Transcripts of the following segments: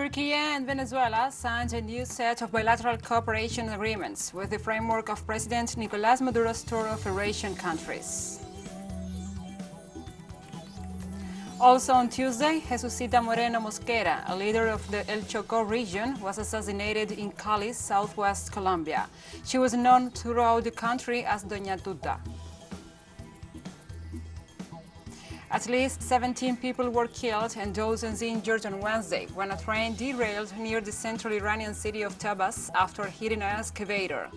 Turkey and Venezuela signed a new set of bilateral cooperation agreements with the framework of President Nicolás Maduro's tour of Eurasian countries. Also on Tuesday, Jesucita Moreno Mosquera, a leader of the El Choco region, was assassinated in Cali, southwest Colombia. She was known throughout the country as Doña Tuta. At least 17 people were killed and dozens injured on Wednesday when a train derailed near the central Iranian city of Tabas after hitting an excavator.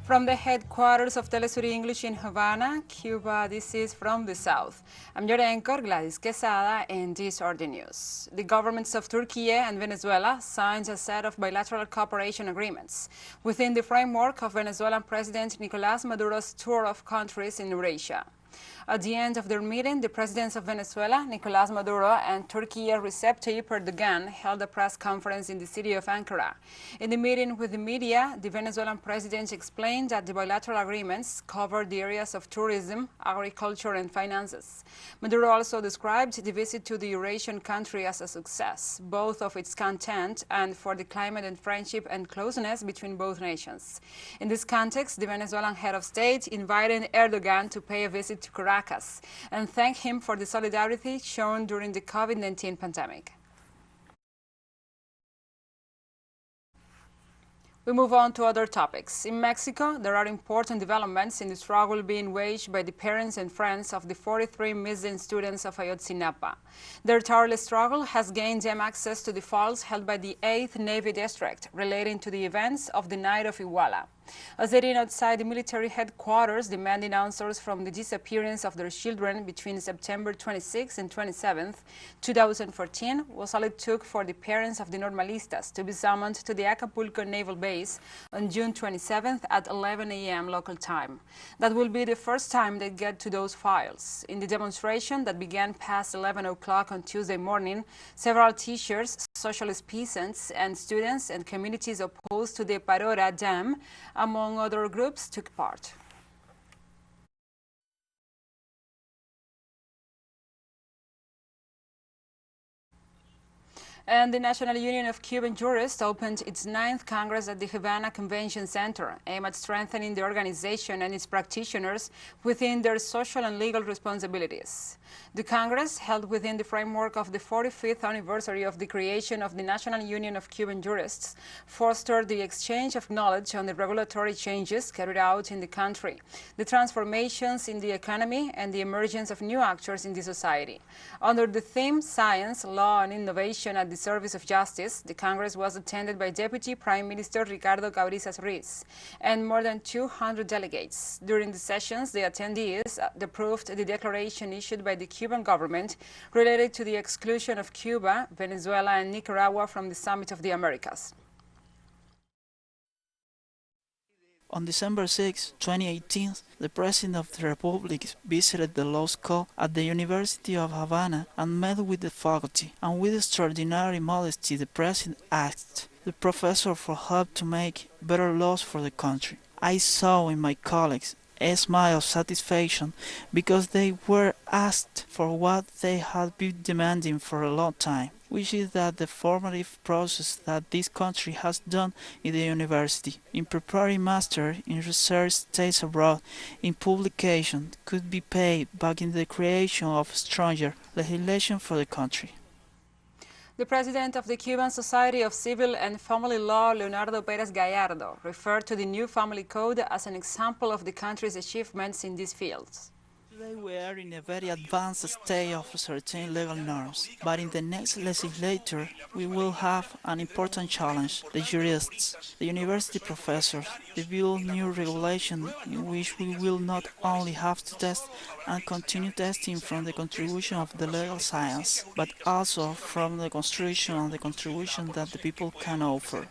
From the headquarters of teleSUR English in Havana, Cuba, this is From the South. I'm your anchor, Gladys Quesada, and these are the news. The governments of Turkey and Venezuela signed a set of bilateral cooperation agreements within the framework of Venezuelan President Nicolás Maduro's tour of countries in Eurasia. At the end of their meeting, the presidents of Venezuela, Nicolás Maduro, and Turkey, Recep Tayyip Erdogan, held a press conference in the city of Ankara. In the meeting with the media, the Venezuelan president explained that the bilateral agreements covered the areas of tourism, agriculture, and finances. Maduro also described the visit to the Eurasian country as a success, both of its content and for the climate and friendship and closeness between both nations. In this context, the Venezuelan head of state invited Erdogan to pay a visit to Caracas and thank him for the solidarity shown during the COVID-19 pandemic. We move on to other topics. In Mexico, there are important developments in the struggle being waged by the parents and friends of the 43 missing students of Ayotzinapa. Their tireless struggle has gained them access to the files held by the 8th Navy District relating to the events of the night of Iguala. As sitting outside the military headquarters demanding answers from the disappearance of their children between September 26 and 27, 2014, was all it took for the parents of the Normalistas to be summoned to the Acapulco Naval Base on June 27th at 11 a.m. local time. That will be the first time they get to those files. In the demonstration that began past 11 o'clock on Tuesday morning, several teachers, socialist peasants, and students and communities opposed to the Parora Dam, among other groups, took part. And the National Union of Cuban Jurists opened its 9th Congress at the Havana Convention Center, aimed at strengthening the organization and its practitioners within their social and legal responsibilities. The Congress, held within the framework of the 45th anniversary of the creation of the National Union of Cuban Jurists, fostered the exchange of knowledge on the regulatory changes carried out in the country, the transformations in the economy, and the emergence of new actors in the society. Under the theme Science, Law, and Innovation at the Service of Justice, the Congress was attended by Deputy Prime Minister Ricardo Cabrizas Ruiz and more than 200 delegates. During the sessions, the attendees approved the declaration issued by the Cuban government related to the exclusion of Cuba, Venezuela, and Nicaragua from the Summit of the Americas. On December 6, 2018, the President of the Republic visited the law school at the University of Havana and met with the faculty, and with extraordinary modesty the President asked the professor for help to make better laws for the country. I saw in my colleagues a smile of satisfaction because they were asked for what they had been demanding for a long time, which is that the formative process that this country has done in the university, in preparing master, in research stays abroad, in publication, could be paid back in the creation of stronger legislation for the country. The president of the Cuban Society of Civil and Family Law, Leonardo Pérez Gallardo, referred to the new family code as an example of the country's achievements in these fields. Today we are in a very advanced state of certain legal norms, but in the next legislature we will have an important challenge: the jurists, the university professors, to build new regulation in which we will not only have to test and continue testing from the contribution of the legal science, but also from the construction and the contribution that the people can offer.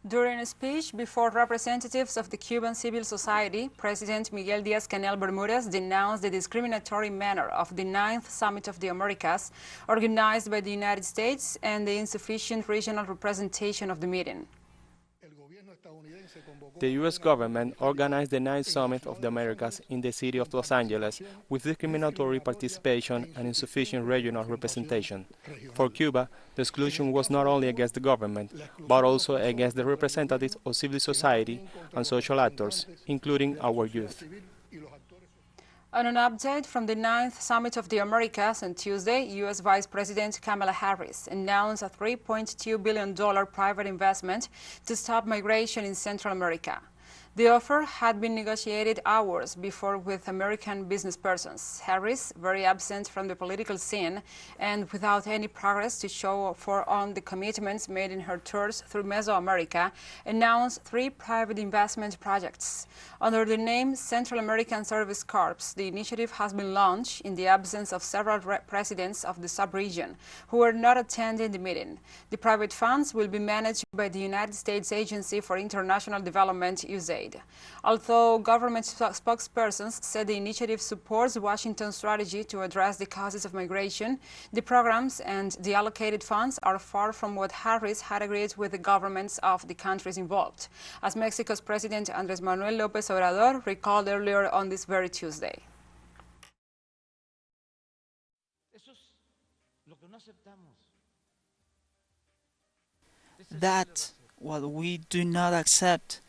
During a speech before representatives of the Cuban civil society, President Miguel Díaz-Canel Bermúdez denounced the discriminatory manner of the 9th Summit of the Americas organized by the United States and the insufficient regional representation of the meeting. The U.S. government organized the 9th Summit of the Americas in the city of Los Angeles with discriminatory participation and insufficient regional representation. For Cuba, the exclusion was not only against the government, but also against the representatives of civil society and social actors, including our youth. On an update from the 9th Summit of the Americas on Tuesday, U.S. Vice President Kamala Harris announced a $3.2 billion private investment to stop migration in Central America. The offer had been negotiated hours before with American businesspersons. Harris, very absent from the political scene and without any progress to show on the commitments made in her tours through Mesoamerica, announced 3 private investment projects. Under the name Central American Service Corps, the initiative has been launched in the absence of several presidents of the sub-region who were not attending the meeting. The private funds will be managed by the United States Agency for International Development, USAID. Although government spokespersons said the initiative supports Washington's strategy to address the causes of migration, the programs and the allocated funds are far from what Harris had agreed with the governments of the countries involved, as Mexico's President Andrés Manuel López Obrador recalled earlier on this very Tuesday. That's what we do not accept.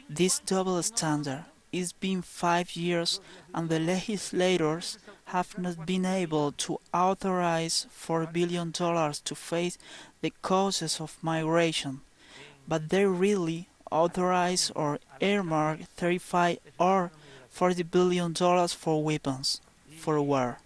This double standard. It's been 5 years and the legislators have not been able to authorize $4 billion to face the causes of migration, but they really authorize or earmark 35 or $40 billion for weapons, for war.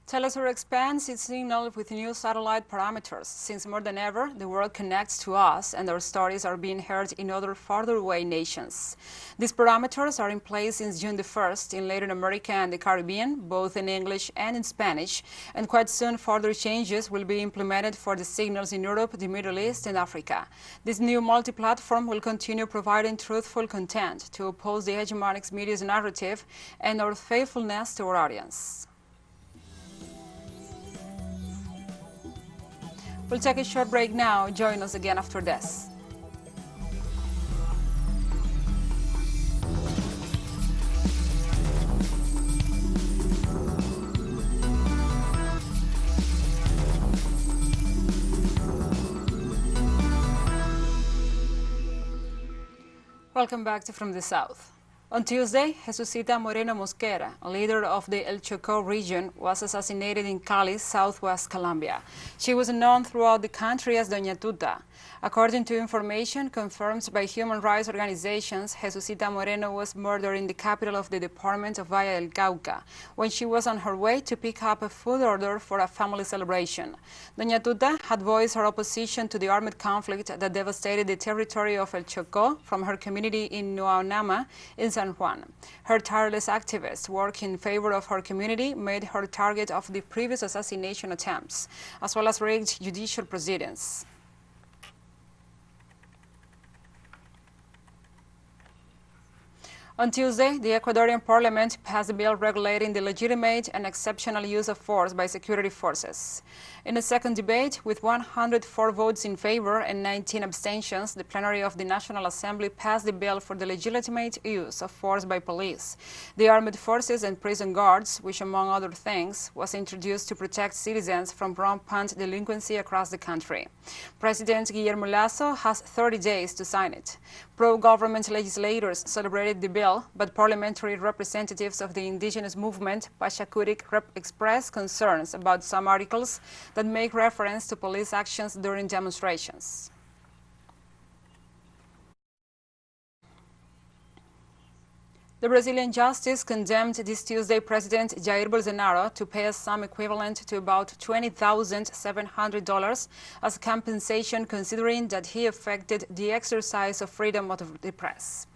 teleSUR expands its signal with new satellite parameters. Since more than ever, the world connects to us and our stories are being heard in other farther away nations. These parameters are in place since June the 1st in Latin America and the Caribbean, both in English and in Spanish, and quite soon further changes will be implemented for the signals in Europe, the Middle East and Africa. This new multi-platform will continue providing truthful content to oppose the hegemonic media's narrative and our faithfulness to our audience. We'll take a short break now. Join us again after this. Welcome back to From the South. On Tuesday, Jesucita Moreno Mosquera, a leader of the El Choco region, was assassinated in Cali, southwest Colombia. She was known throughout the country as Doña Tuta. According to information confirmed by human rights organizations, Jesucita Moreno was murdered in the capital of the department of Valle del Cauca when she was on her way to pick up a food order for a family celebration. Doña Tuta had voiced her opposition to the armed conflict that devastated the territory of El Choco from her community in Nuaunama in San Juan. Her tireless activist work in favor of her community made her target of the previous assassination attempts, as well as rigged judicial proceedings. On Tuesday, the Ecuadorian parliament passed a bill regulating the legitimate and exceptional use of force by security forces. In a second debate, with 104 votes in favor and 19 abstentions, the plenary of the National Assembly passed the bill for the legitimate use of force by police, the armed forces and prison guards, which, among other things, was introduced to protect citizens from rampant delinquency across the country. President Guillermo Lasso has 30 days to sign it. Pro-government legislators celebrated the bill, but parliamentary representatives of the indigenous movement, Pachakutik, expressed concerns about some articles that make reference to police actions during demonstrations. The Brazilian justice condemned this Tuesday President Jair Bolsonaro to pay a sum equivalent to about $20,700 as compensation, considering that he affected the exercise of freedom of the press.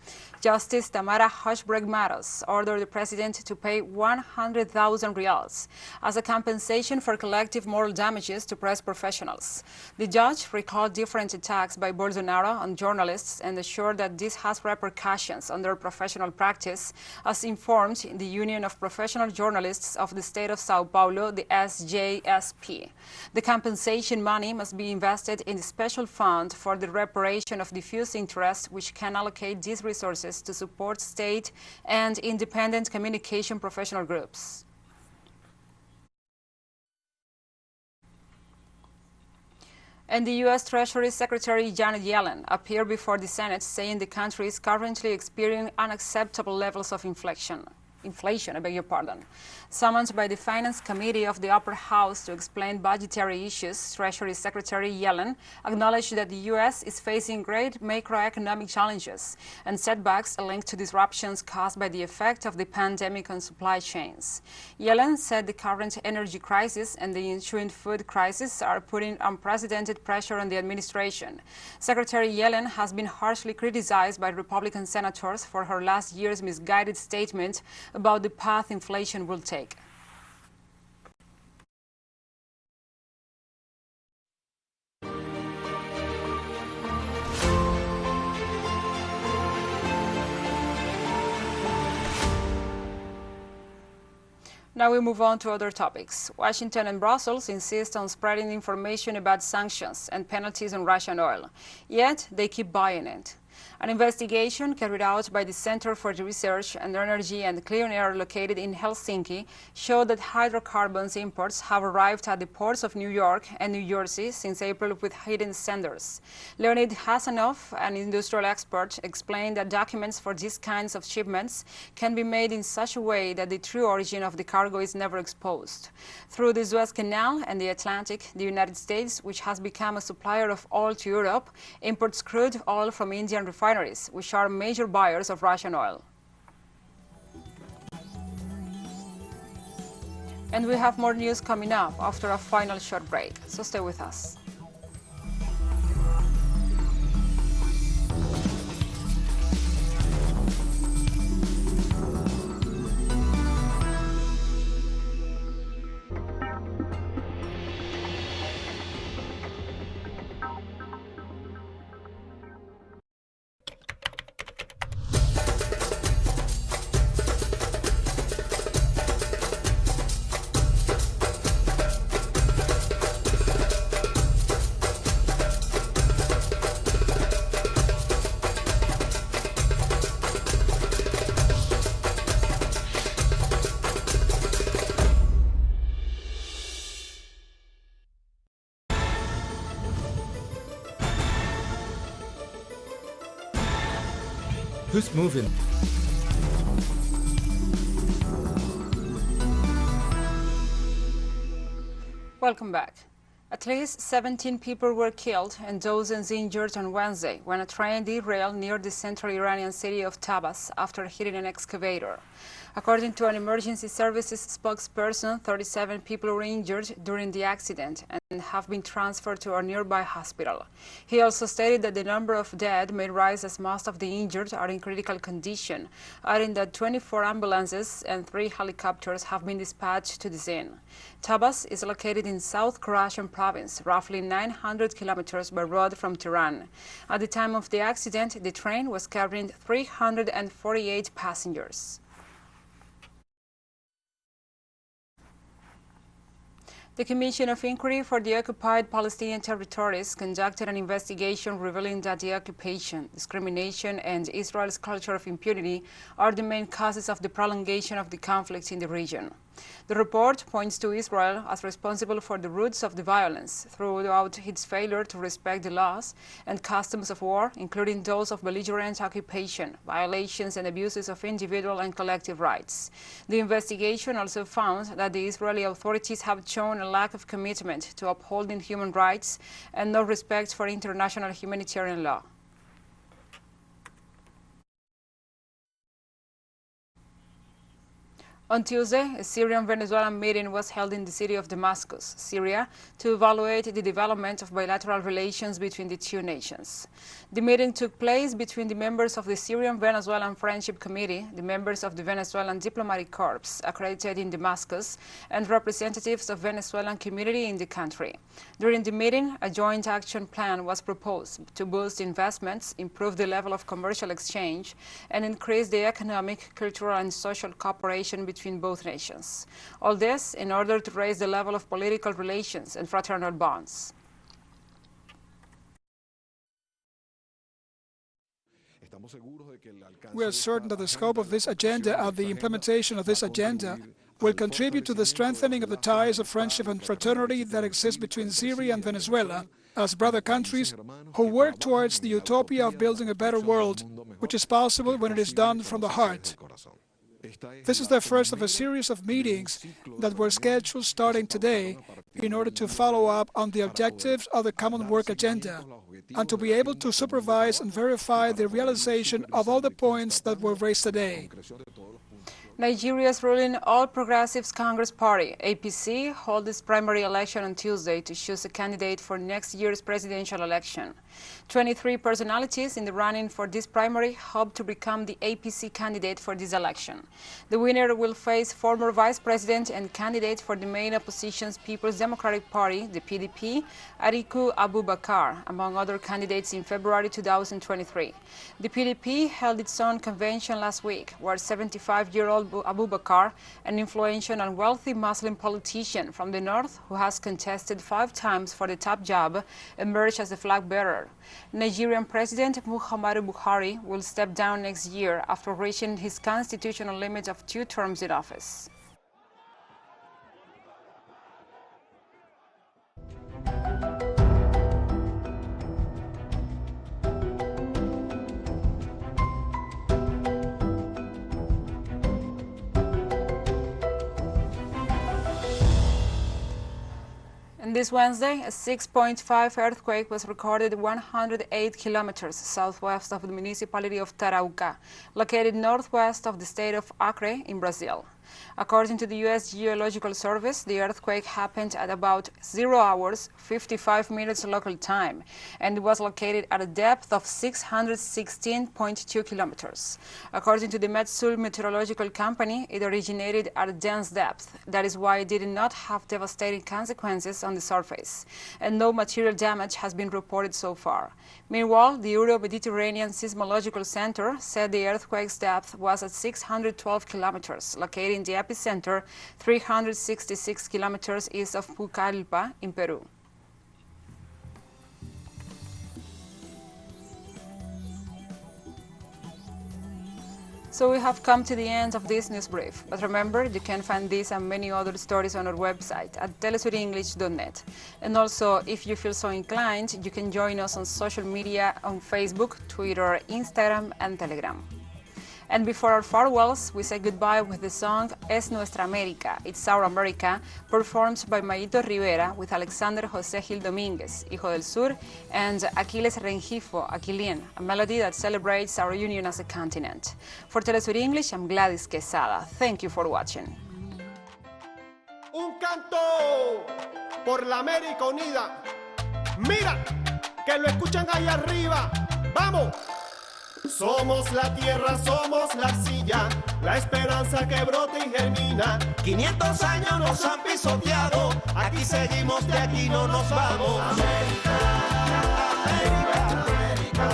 Justice Tamara Hushbreg-Matos ordered the president to pay 100,000 reals as a compensation for collective moral damages to press professionals. The judge recalled different attacks by Bolsonaro on journalists and assured that this has repercussions on their professional practice, as informed the Union of Professional Journalists of the state of Sao Paulo, the SJSP. The compensation money must be invested in the special fund for the reparation of diffuse interest, which can allocate these resources to support state and independent communication professional groups. And the U.S. Treasury Secretary Janet Yellen appeared before the Senate saying the country is currently experiencing unacceptable levels of inflation, Summoned by the Finance Committee of the Upper House to explain budgetary issues, Treasury Secretary Yellen acknowledged that the U.S. is facing great macroeconomic challenges and setbacks linked to disruptions caused by the effect of the pandemic on supply chains. Yellen said the current energy crisis and the ensuing food crisis are putting unprecedented pressure on the administration. Secretary Yellen has been harshly criticized by Republican senators for her last year's misguided statement about the path inflation will take. Now we move on to other topics. Washington and Brussels insist on spreading information about sanctions and penalties on Russian oil, yet they keep buying it. An investigation carried out by the Center for Research and Energy and Clean Air located in Helsinki showed that hydrocarbons imports have arrived at the ports of New York and New Jersey since April with hidden senders. Leonid Hasanov, an industrial expert, explained that documents for these kinds of shipments can be made in such a way that the true origin of the cargo is never exposed. Through the Suez Canal and the Atlantic, the United States, which has become a supplier of oil to Europe, imports crude oil from Indian refineries, which are major buyers of Russian oil. And we have more news coming up after a final short break, so stay with us. Who's moving? Welcome back. At least 17 people were killed and dozens injured on Wednesday when a train derailed near the central Iranian city of Tabas after hitting an excavator. According to an emergency services spokesperson, 37 people were injured during the accident and have been transferred to a nearby hospital. He also stated that the number of dead may rise as most of the injured are in critical condition, adding that 24 ambulances and 3 helicopters have been dispatched to the scene. Tabas is located in South Khorasan province, roughly 900 kilometers by road from Tehran. At the time of the accident, the train was carrying 348 passengers. The Commission of Inquiry for the Occupied Palestinian Territories conducted an investigation revealing that the occupation, discrimination, and Israel's culture of impunity are the main causes of the prolongation of the conflict in the region. The report points to Israel as responsible for the roots of the violence throughout its failure to respect the laws and customs of war, including those of belligerent occupation, violations and abuses of individual and collective rights. The investigation also found that the Israeli authorities have shown a lack of commitment to upholding human rights and no respect for international humanitarian law. On Tuesday, a Syrian-Venezuelan meeting was held in the city of Damascus, Syria, to evaluate the development of bilateral relations between the two nations. The meeting took place between the members of the Syrian-Venezuelan Friendship Committee, the members of the Venezuelan Diplomatic Corps accredited in Damascus, and representatives of Venezuelan community in the country. During the meeting, a joint action plan was proposed to boost investments, improve the level of commercial exchange, and increase the economic, cultural, and social cooperation between both nations. All this in order to raise the level of political relations and fraternal bonds. We are certain that the scope of this agenda and the implementation of this agenda will contribute to the strengthening of the ties of friendship and fraternity that exist between Syria and Venezuela as brother countries who work towards the utopia of building a better world, which is possible when it is done from the heart. This is the first of a series of meetings that were scheduled starting today in order to follow up on the objectives of the Common Work Agenda and to be able to supervise and verify the realization of all the points that were raised today. Nigeria's ruling All Progressives Congress Party, APC, held its primary election on Tuesday to choose a candidate for next year's presidential election. 23 personalities in the running for this primary hope to become the APC candidate for this election. The winner will face former vice president and candidate for the main opposition's People's Democratic Party, the PDP, Atiku Abubakar, among other candidates in February 2023. The PDP held its own convention last week, where 75-year-old Abubakar, an influential and wealthy Muslim politician from the north who has contested 5 times for the top job, emerged as the flag bearer. Nigerian President Muhammadu Buhari will step down next year after reaching his constitutional limit of 2 terms in office. And this Wednesday, a 6.5 earthquake was recorded 108 kilometers southwest of the municipality of Tarauca, located northwest of the state of Acre in Brazil. According to the U.S. Geological Service, the earthquake happened at about 0 hours, 55 minutes local time, and it was located at a depth of 616.2 kilometers. According to the Metsul Meteorological Company, it originated at a dense depth. That is why it did not have devastating consequences on the surface, and no material damage has been reported so far. Meanwhile, the Euro-Mediterranean Seismological Center said the earthquake's depth was at 612 kilometers, located in the epicenter 366 kilometers east of Pucallpa in Peru. So we have come to the end of this news brief. But remember, you can find this and many other stories on our website at telesurenglish.net. And also, if you feel so inclined, you can join us on social media on Facebook, Twitter, Instagram, and Telegram. And before our farewells, we say goodbye with the song Es Nuestra América, It's Our America, performed by Mayito Rivera with Alexander José Gil Domínguez, Hijo del Sur, and Aquiles Rengifo, Aquilien, a melody that celebrates our union as a continent. For TeleSUR English, I'm Gladys Quesada. Thank you for watching. Un canto por la América unida. Mira, que lo escuchan ahí arriba. ¡Vamos! Somos la tierra, somos la arcilla, la esperanza que brota y germina. 500 años nos han pisoteado, aquí seguimos, de aquí no nos vamos. América, América, América,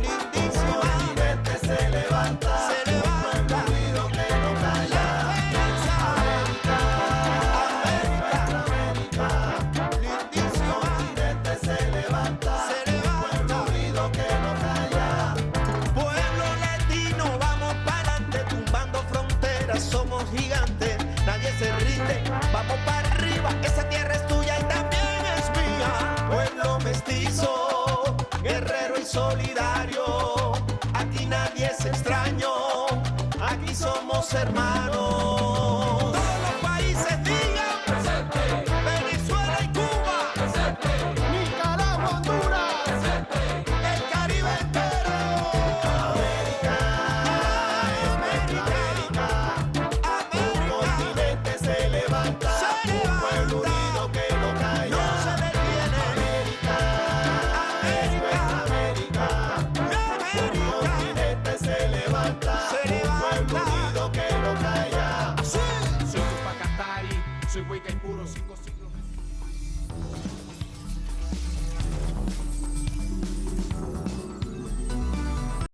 lindísimo continente se levanta, pueblo unido que no calla. América, América, América, lindísimo continente se levanta, pueblo unido que no calla. Somos gigantes, nadie se rinde, vamos para arriba, esa tierra es tuya y también es mía. Pueblo y que es puro sin